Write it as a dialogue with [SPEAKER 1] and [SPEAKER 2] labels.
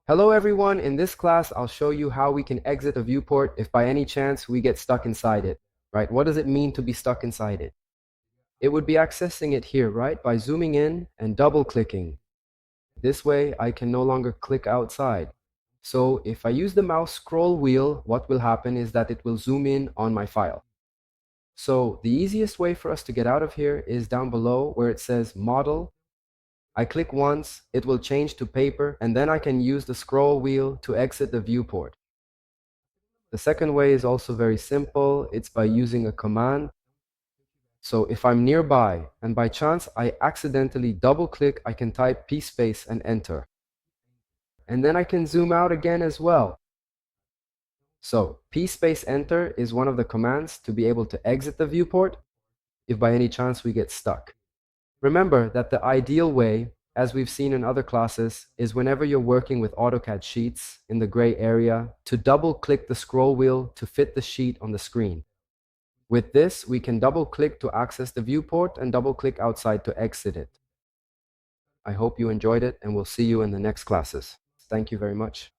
[SPEAKER 1] Hello everyone, in this class I'll show you how we can exit a viewport if by any chance we get stuck inside it, right? What does it mean to be stuck inside it? It would be accessing it here, right? By zooming in and double clicking. This way I can no longer click outside. So if I use the mouse scroll wheel, what will happen is that it will zoom in on my file. So the easiest way for us to get out of here is down below where it says model. I click once, it will change to paper, and then I can use the scroll wheel to exit the viewport. The second way is also very simple. It's by using a command. So if I'm nearby and by chance I accidentally double click, I can type P space and enter. And then I can zoom out again as well. So P space enter is one of the commands to be able to exit the viewport if by any chance we get stuck. Remember that the ideal way, as we've seen in other classes, is whenever you're working with AutoCAD sheets in the gray area to double click the scroll wheel to fit the sheet on the screen. With this, we can double click to access the viewport and double click outside to exit it. I hope you enjoyed it and we'll see you in the next classes. Thank you very much.